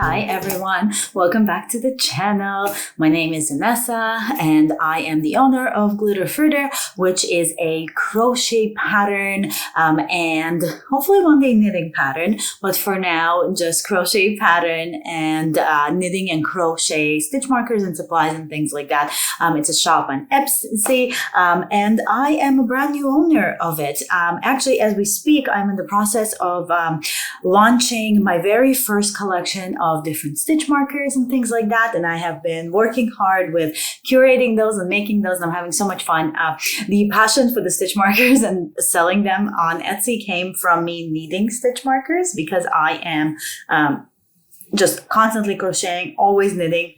Hi everyone, welcome back to the channel. My name is Vanessa and I am the owner of Fritter, which is a crochet pattern and hopefully one day knitting pattern, but for now just crochet pattern and knitting and crochet stitch markers and supplies and things like that. It's a shop on Etsy and I am a brand new owner of it. Actually, as we speak, I'm in the process of launching my very first collection of different stitch markers and things like that. And I have been working hard with curating those and making those. And I'm having so much fun. The passion for the stitch markers and selling them on Etsy came from me needing stitch markers because I am just constantly crocheting, always knitting.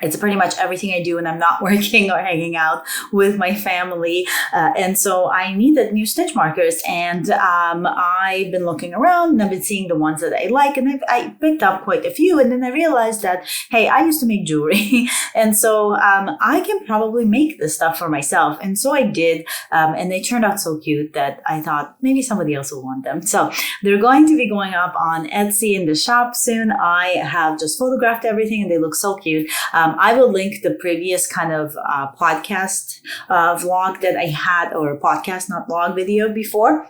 It's pretty much everything I do when I'm not working or hanging out with my family. And so I needed new stitch markers. And I've been looking around and I've been seeing the ones that I like. And I picked up quite a few. And then I realized that, hey, I used to make jewelry. And so I can probably make this stuff for myself. And so I did. And they turned out so cute that I thought maybe somebody else will want them. So they're going to be going up on Etsy in the shop soon. I have just photographed everything and they look so cute. I will link the previous kind of podcast vlog that I had, or podcast, not vlog, video before,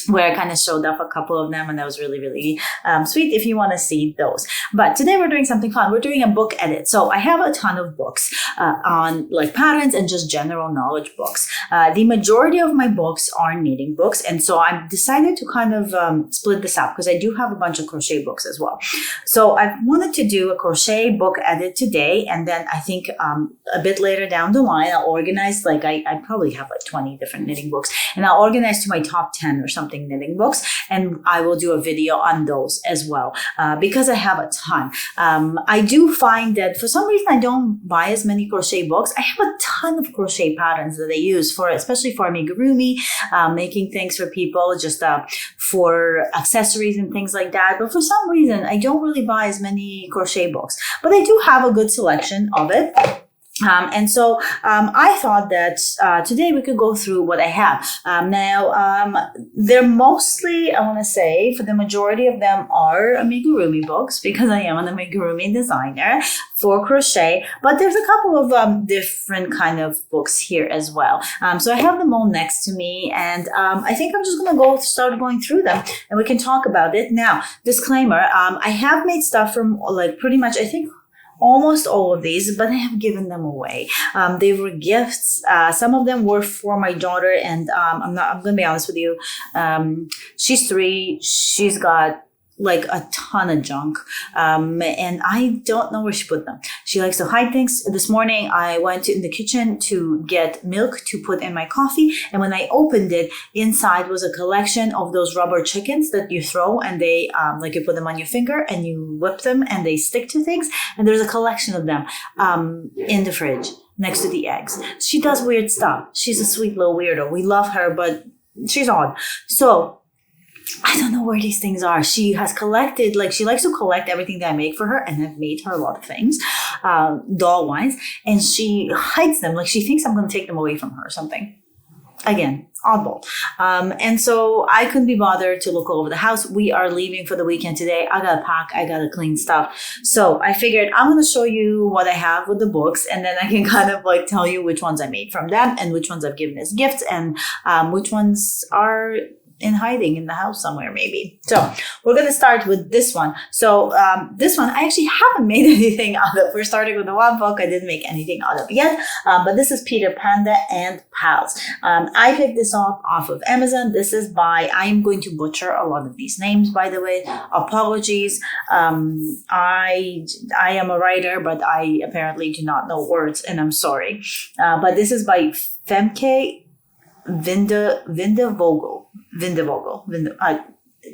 where I kind of showed off a couple of them, and that was really, really sweet if you want to see those. But today we're doing something fun. We're doing a book edit. So I have a ton of books on like patterns and just general knowledge books. The majority of my books are knitting books, and so I've decided to kind of split this up because I do have a bunch of crochet books as well. So I wanted to do a crochet book edit today, and then I think a bit later down the line I'll organize, like I probably have like 20 different knitting books, and I'll organize to my top 10 or something knitting books, and I will do a video on those as well because I have a ton. I do find that for some reason I don't buy as many crochet books. I have a ton of crochet patterns that I use for, especially for amigurumi, making things for people, just for accessories and things like that. But for some reason I don't really buy as many crochet books, but I do have a good selection of it. And so I thought that today we could go through what I have. Now, they're mostly, I want to say, for the majority of them are amigurumi books because I am an amigurumi designer for crochet. But there's a couple of different kind of books here as well. So I have them all next to me, and I think I'm just going to start going through them and we can talk about it. Now, disclaimer, I have made stuff from like pretty much, I think, almost all of these, but I have given them away. They were gifts. Some of them were for my daughter, and I'm going to be honest with you. She's 3. She's got like a ton of junk. And I don't know where she put them. She likes to hide things. This morning, I went in the kitchen to get milk to put in my coffee. And when I opened it, inside was a collection of those rubber chickens that you throw, and they, like you put them on your finger and you whip them and they stick to things. And there's a collection of them, in the fridge next to the eggs. She does weird stuff. She's a sweet little weirdo. We love her, but she's odd. So I don't know where these things are. She has collected, like she likes to collect everything that I make for her, and I've made her a lot of things, doll-wise, and she hides them. Like she thinks I'm going to take them away from her or something. Again, oddball. And so I couldn't be bothered to look all over the house. We are leaving for the weekend today. I got to pack. I got to clean stuff. So I figured I'm going to show you what I have with the books, and then I can kind of like tell you which ones I made from them and which ones I've given as gifts, and which ones are in hiding in the house somewhere maybe. So we're going to start with this one. So this one I actually haven't made anything out of. We're starting with the one book I didn't make anything out of yet, but this is Panda and Pals. I picked this up off of Amazon. This is by, I am going to butcher a lot of these names, by the way. Apologies. I am a writer, but I apparently do not know words, and I'm sorry. But this is by Femke Vindevogel.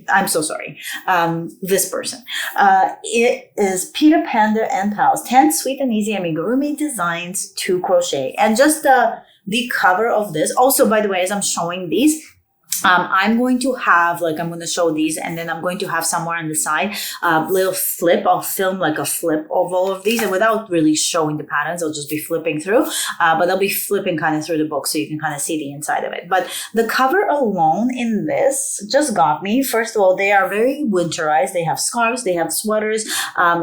I'm so sorry. This person. It is Panda and Pals, 10 sweet and easy amigurumi designs to crochet. And just the cover of this. Also, by the way, as I'm showing these, I'm going to have, like, I'm going to show these, and then I'm going to have somewhere on the side little flip. I'll film like a flip of all of these, and without really showing the patterns, I'll just be flipping through, but I'll be flipping kind of through the book so you can kind of see the inside of it. But the cover alone in this just got me. First of all, they are very winterized. They have scarves, they have sweaters,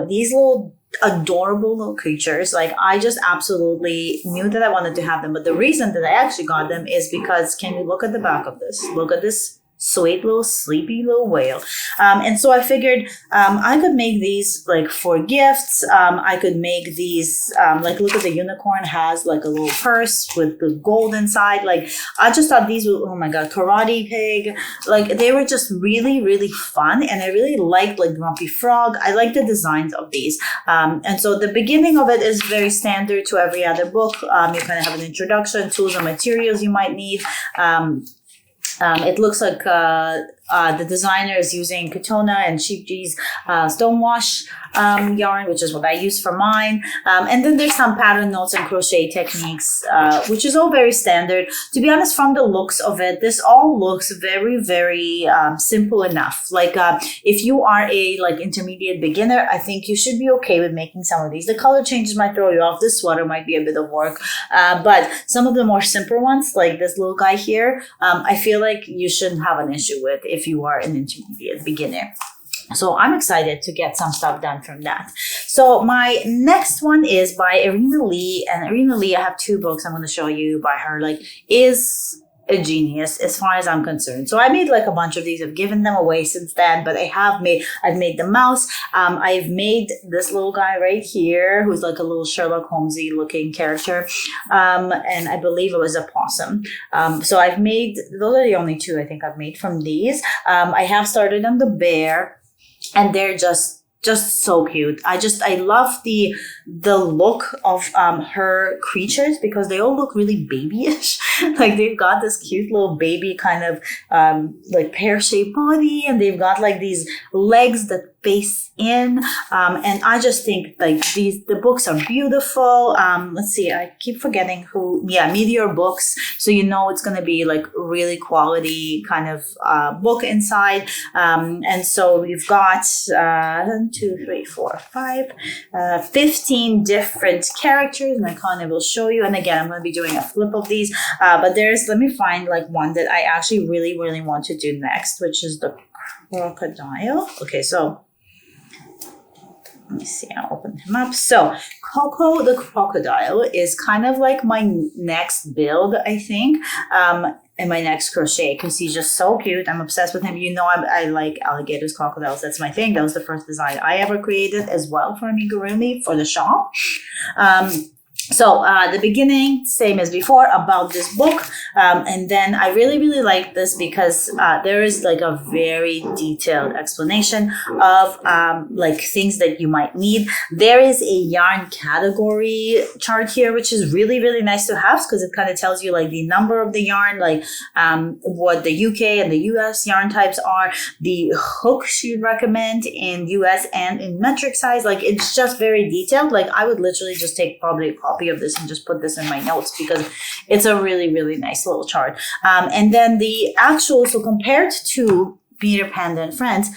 these little adorable little creatures. Like, I just absolutely knew that I wanted to have them. But the reason that I actually got them is because, can you look at the back of this? Look at this sweet little sleepy little whale. And so I figured I could make these like for gifts. I could make these like, look at the unicorn has like a little purse with the gold inside. Like, I just thought these were, oh my god, Karate Pig. Like, they were just really, really fun, and I really liked like Grumpy Frog. I like the designs of these. And so the beginning of it is very standard to every other book. You kind of have an introduction, tools and materials you might need. It looks like the designer is using Katona and Sheep G's Stonewash yarn, which is what I use for mine. And then there's some pattern notes and crochet techniques, which is all very standard. To be honest, from the looks of it, this all looks very, very simple enough. Like, if you are a like intermediate beginner, I think you should be okay with making some of these. The color changes might throw you off. This sweater might be a bit of work, but some of the more simple ones, like this little guy here, I feel like you shouldn't have an issue with if you are an intermediate beginner. So I'm excited to get some stuff done from that. So my next one is by Irina Lee. And Irina Lee, I have two books I'm going to show you by her, like, is a genius as far as I'm concerned. So I made like a bunch of these. I've given them away since then, but I've made the mouse. I've made this little guy right here who's like a little Sherlock Holmesy looking character. And I believe it was a possum. So I've made, those are the only two I think I've made from these. I have started on the bear, and they're just so cute. I love the look of her creatures, because they all look really babyish. Like, they've got this cute little baby kind of like pear-shaped body, and they've got like these legs that face in, and I just think like the books are beautiful. Let's see, I keep forgetting who. Yeah, Meteor Books, so you know it's going to be like really quality kind of book inside. And so we've got 1, 2, 3, 4, 5, 15 different characters, and I kind of will show you. And again, I'm going to be doing a flip of these, but let me find like one that I actually really, really want to do next, which is the crocodile. Okay, so let me see, I'll open him up. So Coco the crocodile is kind of like my next build, I think, and my next crochet, because he's just so cute. I'm obsessed with him. You know, I like alligators, crocodiles. That's my thing. That was the first design I ever created as well for Amigurumi for the shop. So the beginning, same as before, about this book. And then I really, really like this because there is like a very detailed explanation of like things that you might need. There is a yarn category chart here, which is really, really nice to have, because it kind of tells you like the number of the yarn, like what the UK and the US yarn types are, the hooks you'd recommend in US and in metric size. Like, it's just very detailed. Like, I would literally just take probably a copy of this and just put this in my notes, because it's a really, really nice little chart. And then the actual, so compared to Peter, Panda and Friends,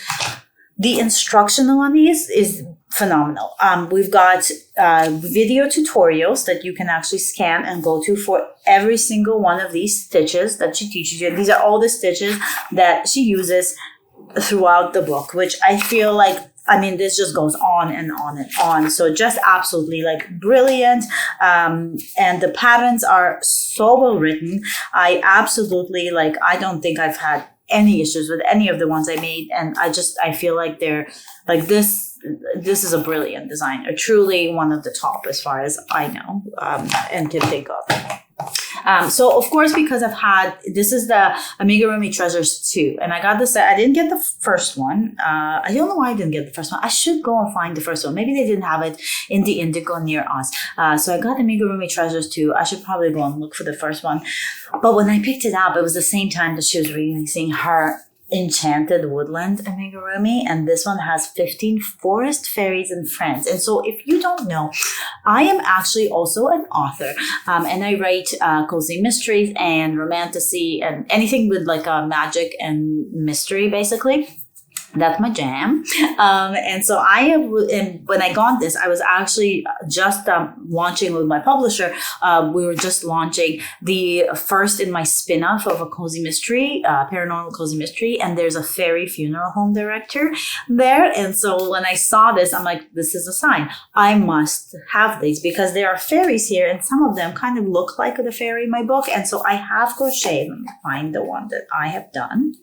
the instructional on these is phenomenal. We've got video tutorials that you can actually scan and go to for every single one of these stitches that she teaches you. These are all the stitches that she uses throughout the book, which I feel like, I mean, this just goes on and on and on. So just absolutely like brilliant. And the patterns are so well written. I absolutely like, I don't think I've had any issues with any of the ones I made. And I feel like they're like this is a brilliant designer, truly one of the top as far as I know, and can think of. So of course, because this is the Amigurumi Treasures 2, and I got this, I didn't get the first one. I don't know why I didn't get the first one. I should go and find the first one. Maybe they didn't have it in the Indigo near us. So I got Amigurumi Treasures 2. I should probably go and look for the first one. But when I picked it up, it was the same time that she was releasing her Enchanted Woodland Amigurumi, and this one has 15 forest fairies and friends. And so if you don't know, I am actually also an author, and I write cozy mysteries and romantasy and anything with like magic and mystery, basically. That's my jam. And so when I got this, I was actually just launching with my publisher. We were just launching the first in my spin-off of a cozy mystery, paranormal cozy mystery. And there's a fairy funeral home director there. And so when I saw this, I'm like, this is a sign. I must have these because there are fairies here. And some of them kind of look like the fairy in my book. And so I have crocheted. Let me find the one that I have done.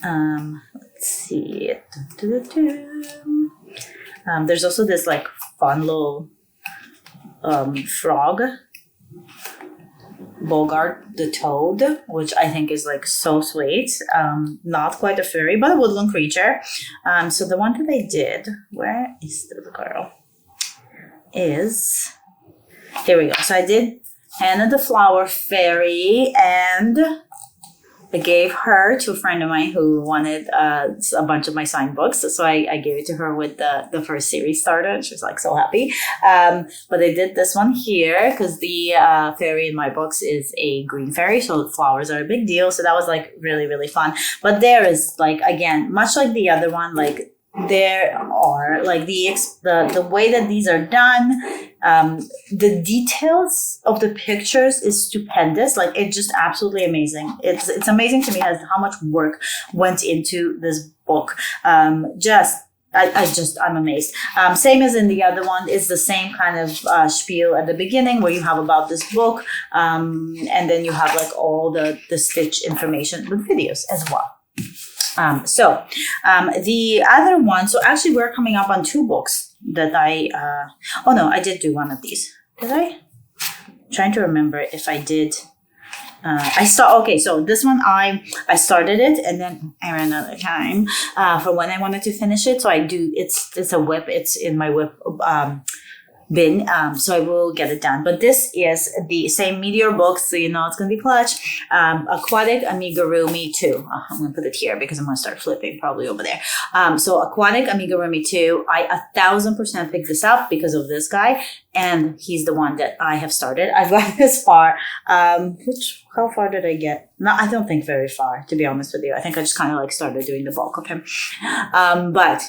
Let's see. There's also this like fun little frog, Bogart the toad, which I think is like so sweet. Not quite a fairy, but a woodland creature. So the one that I did, where is the girl? Here we go. So I did Hannah the Flower Fairy, and I gave her to a friend of mine who wanted a bunch of my signed books. So I gave it to her with the first series started. And she was like so happy. But I did this one here because the fairy in my books is a green fairy. So flowers are a big deal. So that was like really, really fun. But there is like, again, much like the other one, like there are like the way that these are done, the details of the pictures is stupendous. Like it's just absolutely amazing. It's amazing to me as how much work went into this book. I'm amazed. Same as in the other one, it's the same kind of spiel at the beginning where you have about this book, and then you have like all the stitch information with videos as well. The other one, so actually we're coming up on 2 books that I did do one of these. Did I? I'm trying to remember if I did. So this one I started it and then I ran out of time for when I wanted to finish it. So it's a whip. It's in my whip bin, so I will get it done. But this is the same Meteor book, so you know it's going to be clutch. Aquatic Amigurumi 2. I'm going to put it here because I'm going to start flipping probably over there. So Aquatic Amigurumi 2, I 1000% picked this up because of this guy, and he's the one that I have started. I've got this far. How far did I get? No, I don't think very far, to be honest with you. I think I just kind of like started doing the bulk of him. But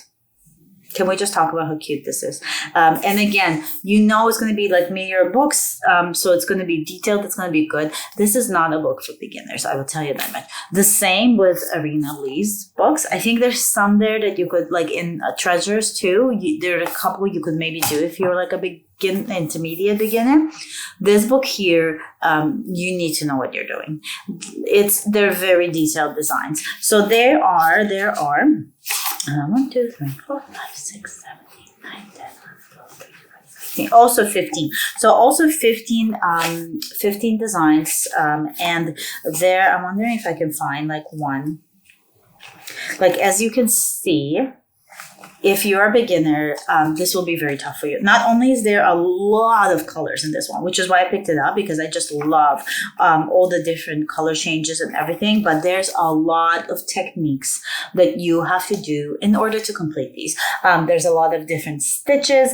can we just talk about how cute this is? And again, you know it's going to be like Meteor books, so it's going to be detailed. It's going to be good. This is not a book for beginners. I will tell you that much. The same with Arena Lee's books. I think there's some there that you could, like in Treasures too, there are a couple you could maybe do if you're like a intermediate beginner. This book here, you need to know what you're doing. They're very detailed designs. So there are 1, 2, 3, 4, 5, 6, 7, 8, 9, 10, 11, 12, 13, 14, 15. Also 15. So also 15 designs. And there, I'm wondering if I can find like one. Like as you can see, if you're a beginner, this will be very tough for you. Not only is there a lot of colors in this one, which is why I picked it up, because I just love all the different color changes and everything, but there's a lot of techniques that you have to do in order to complete these. There's a lot of different stitches.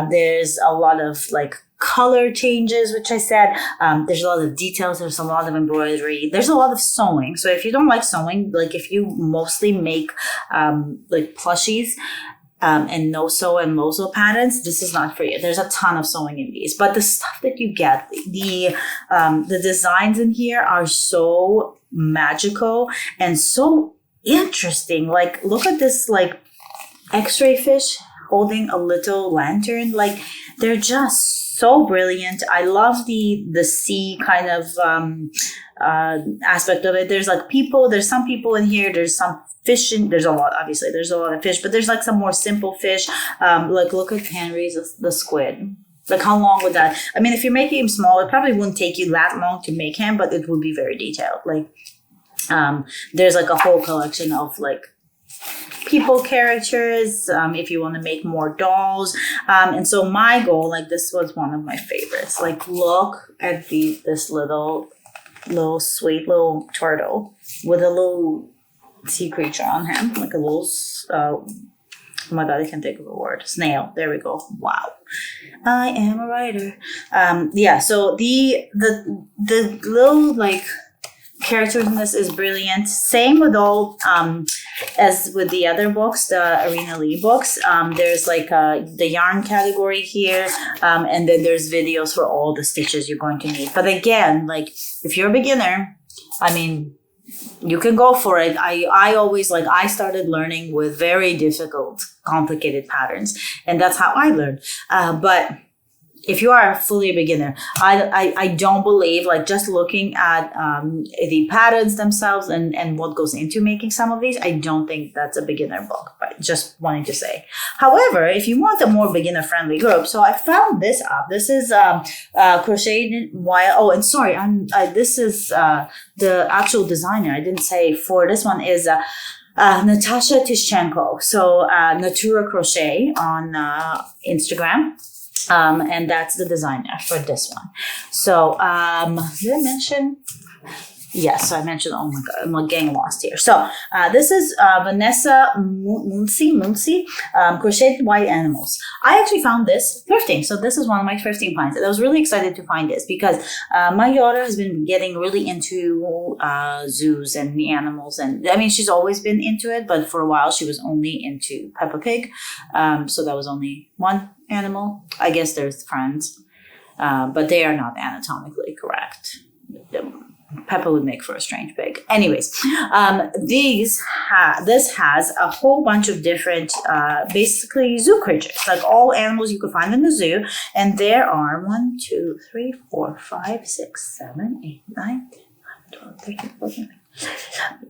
There's a lot of like color changes, which I said. There's a lot of details. There's a lot of embroidery. There's a lot of sewing. So if you don't like sewing, like if you mostly make like plushies and no-sew and low-sew patterns, this is not for you. There's a ton of sewing in these, but the stuff that you get, the designs in here are so magical and so interesting. Like look at this like X-ray fish holding a little lantern. Like they're just so brilliant. I love the sea kind of aspect of it. There's like people, there's some people in here, there's some fishing, there's a lot, obviously there's a lot of fish, but there's like some more simple fish. Like look at Henry's, the squid. Like how long would that, I mean, if you're making him small, it probably wouldn't take you that long to make him, but it would be very detailed. Like there's like a whole collection of like people characters, if you want to make more dolls. And so my goal, like this was one of my favorites. Like look at this little sweet little turtle with a little sea creature on him, like a little, oh my god, I can't think of a word. Snail. There we go. Wow. I am a writer. Yeah, so the little like characters in this is brilliant. Same with all as with the other books, the Arena Lee books. There's like the yarn category here, and then there's videos for all the stitches you're going to need. But again, like if you're a beginner, I mean, you can go for it. I always like, I started learning with very difficult, complicated patterns, and that's how I learned. But if you are fully a beginner, I don't believe like just looking at the patterns themselves and what goes into making some of these, I don't think that's a beginner book, but just wanting to say. However, if you want a more beginner friendly group, so I found this up. This is Crocheted Wild. Oh, and sorry, this is the actual designer. I didn't say for this one is Natasha Tishchenko. So Natura Crochet on Instagram. And that's the designer for this one. So, did I mention? Yes, so I mentioned, oh my god, I'm like getting lost here. So, this is Vanessa Muncy, Crocheted Wild Animals. I actually found this thrifting. So this is one of my thrifting finds. And I was really excited to find this because my daughter has been getting really into zoos and the animals. And I mean, she's always been into it, but for a while she was only into Peppa Pig. So that was only one animal. I guess there's friends, but they are not anatomically correct. Peppa would make for a strange pig. Anyways, this has a whole bunch of different, basically zoo creatures, like all animals you could find in the zoo. And there are 1, 2, 3, 4, 5, 6, 7, 8, 9, 10, 11, 12, 13, 14,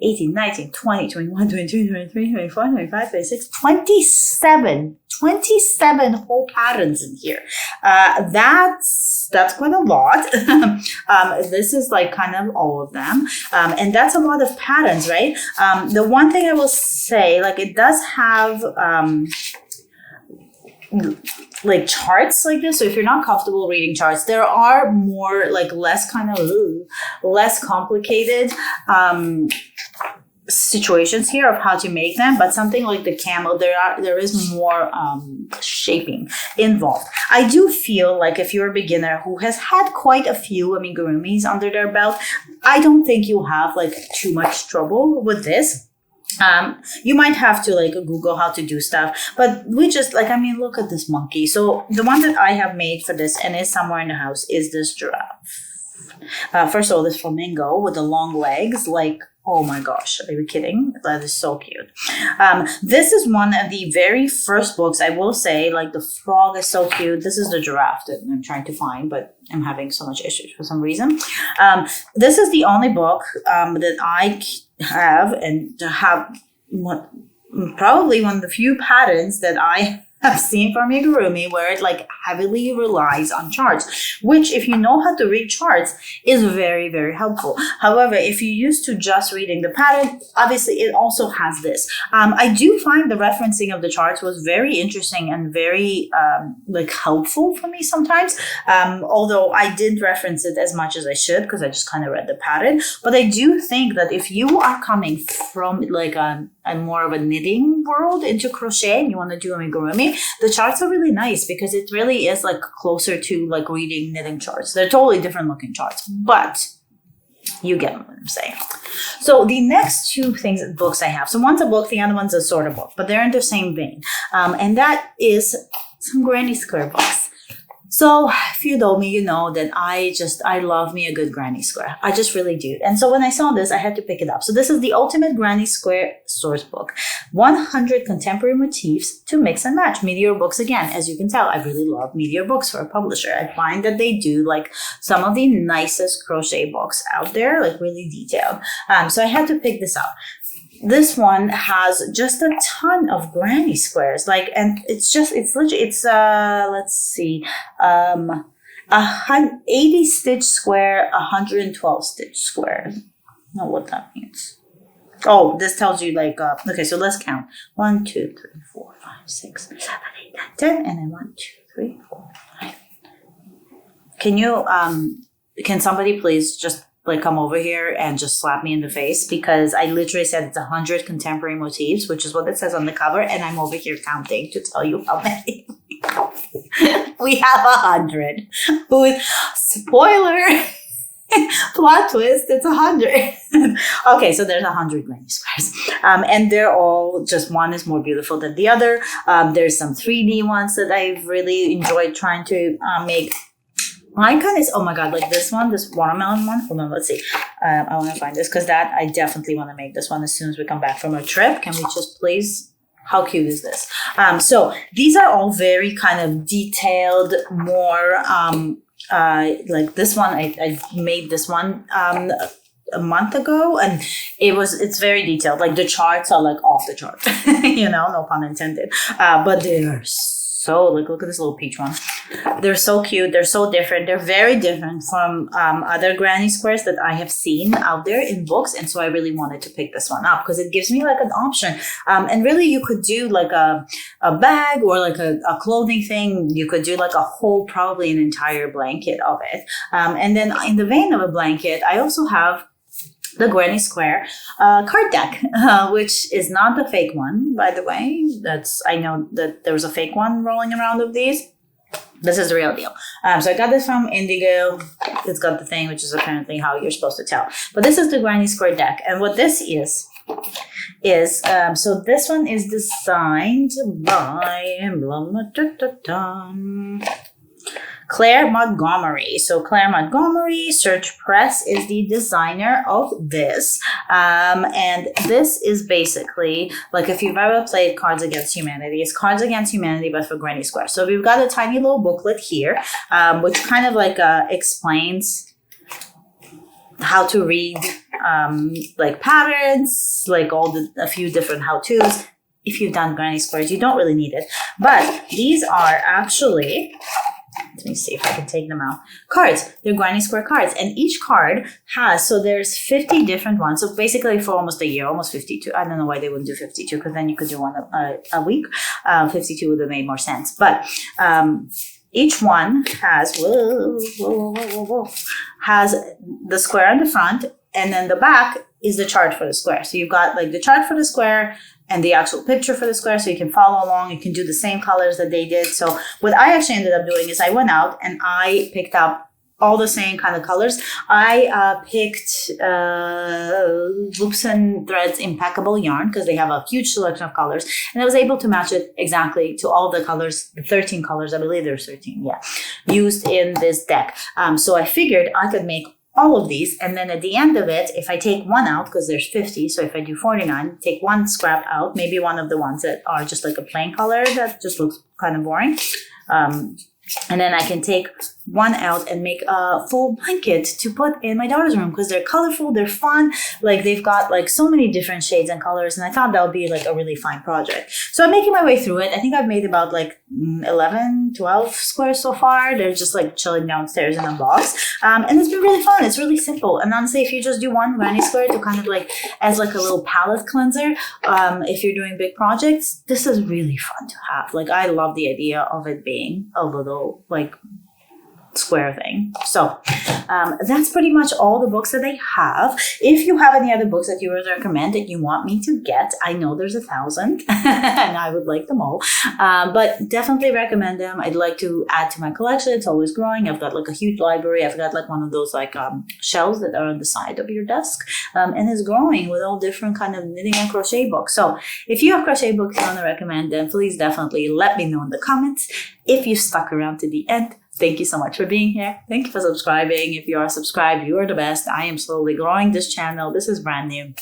18, 19, 20, 21, 22, 23, 24, 25, 26, 27 whole patterns in here. That's quite a lot. This is like kind of all of them. And that's a lot of patterns, right? The one thing I will say, like it does have like charts like this. So if you're not comfortable reading charts, there are more like less complicated situations here of how to make them, but something like the camel, there is more shaping involved. I do feel like if you're a beginner who has had quite a few amigurumis under their belt, I don't think you'll have like too much trouble with this. You might have to like Google how to do stuff, but we just like, I mean, look at this monkey. So the one that I have made for this and is somewhere in the house is this giraffe. First of all, this flamingo with the long legs, like, oh my gosh, are you kidding? That is so cute. This is one of the very first books, I will say, like the frog is so cute. This is the giraffe that I'm trying to find, but I'm having so much issues for some reason. This is the only book that I have and have probably one of the few patterns that I have seen from Amigurumi where it like heavily relies on charts, which if you know how to read charts is very, very helpful. However, if you're used to just reading the pattern, obviously it also has this. I do find the referencing of the charts was very interesting and very like helpful for me sometimes. Although I didn't reference it as much as I should because I just kind of read the pattern. But I do think that if you are coming from like a more of a knitting world into crochet and you want to do amigurumi, the charts are really nice because it really is like closer to like reading knitting charts. They're totally different looking charts, but you get what I'm saying. So the next two books I have. So one's a book, the other one's a sort of book, but they're in the same vein. And that is some Granny Square books. So if you know me, you know that I love me a good Granny Square. I just really do. And so when I saw this, I had to pick it up. So this is the Ultimate Granny Square Source Book. 100 contemporary motifs to mix and match. Meteor books again. As you can tell, I really love Meteor books for a publisher. I find that they do like some of the nicest crochet books out there, like really detailed. So I had to pick this up. This one has just a ton of granny squares, like, and it's let's see, 80 stitch square, 112 stitch square. I don't know what that means. Oh, this tells you like, okay, so let's count. 1, 2, 3, 4, 5, 6, 7, 8, 9, 10, and then 1, 2, 3, 4, 5. Can somebody please just like come over here and just slap me in the face, because I literally said it's 100 contemporary motifs, which is what it says on the cover, and I'm over here counting to tell you how many. We have 100. Spoiler. Plot twist, it's 100. Okay, so there's 100 granny squares. And they're all just, one is more beautiful than the other. There's some 3D ones that I've really enjoyed trying to make. My kind is, oh my god, like this one, this watermelon one. Hold on, let's see. I want to find this, because that I definitely want to make this one as soon as we come back from our trip. Can we just please? How cute is this? So these are all very kind of detailed, more like this one. I made this one a month ago, and it's very detailed. Like the charts are like off the chart, you know, no pun intended. But they are so, like, look at this little peach one. They're so cute. They're so different. They're very different from other granny squares that I have seen out there in books. And so I really wanted to pick this one up because it gives me like an option. And really you could do like a bag or like a clothing thing. You could do like a whole, probably an entire blanket of it. And then in the vein of a blanket, I also have the Granny Square card deck, which is not the fake one, by the way. I know that there was a fake one rolling around of these. This is the real deal. So I got this from Indigo. It's got the thing, which is apparently how you're supposed to tell. But this is the Granny Square deck. And what this is so this one is designed by Claire Montgomery. So Claire Montgomery, Search Press, is the designer of this. And this is basically, like if you've ever played Cards Against Humanity, it's Cards Against Humanity, but for Granny Square. So we've got a tiny little booklet here, which kind of like explains how to read like patterns, like a few different how-tos. If you've done Granny Squares, you don't really need it. But these are actually... Let me see if I can take them out. Cards. They're Granny Square cards. And each card has, so there's 50 different ones. So basically for almost a year, almost 52. I don't know why they wouldn't do 52, because then you could do one a week. 52 would have made more sense. But each one has, has the square on the front, and then the back is the chart for the square. So you've got like the chart for the square and the actual picture for the square, so you can follow along. You can do the same colors that they did. So what I actually ended up doing is I went out and I picked up all the same kind of colors. I picked Loops and Threads Impeccable Yarn, because they have a huge selection of colors, and I was able to match it exactly to all the colors, the 13 colors, I believe there's 13, yeah, used in this deck. So I figured I could make all of these, and then at the end of it, if I take one out, because there's 50, so if I do 49, take one scrap out, maybe one of the ones that are just like a plain color that just looks kind of boring, and then I can take one out and make a full blanket to put in my daughter's room, because they're colorful, they're fun, like they've got like so many different shades and colors, and I thought that would be like a really fun project. So I'm making my way through it. I think I've made about like 11, 12 squares so far. They're just like chilling downstairs in a box, and it's been really fun. It's really simple, and honestly, if you just do one Granny Square to kind of like as like a little palette cleanser, if you're doing big projects, this is really fun to have. Like I love the idea of it being a little like square thing. So that's pretty much all the books that they have. If you have any other books that you would recommend that you want me to get, I know there's 1,000 and I would like them all, but definitely recommend them. I'd like to add to my collection. It's always growing. I've got like a huge library. I've got like one of those like shelves that are on the side of your desk, and it's growing with all different kind of knitting and crochet books. So if you have crochet books you want to recommend, then please definitely let me know in the comments. If you stuck around to the end, thank you so much for being here. Thank you for subscribing. If you are subscribed, you are the best. I am slowly growing this channel. This is brand new.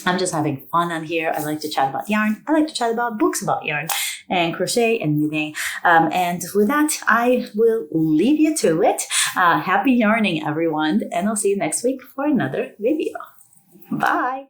I'm just having fun on here. I like to chat about yarn. I like to chat about books about yarn and crochet and knitting. And with that, I will leave you to it. Happy yarning, everyone. And I'll see you next week for another video. Bye.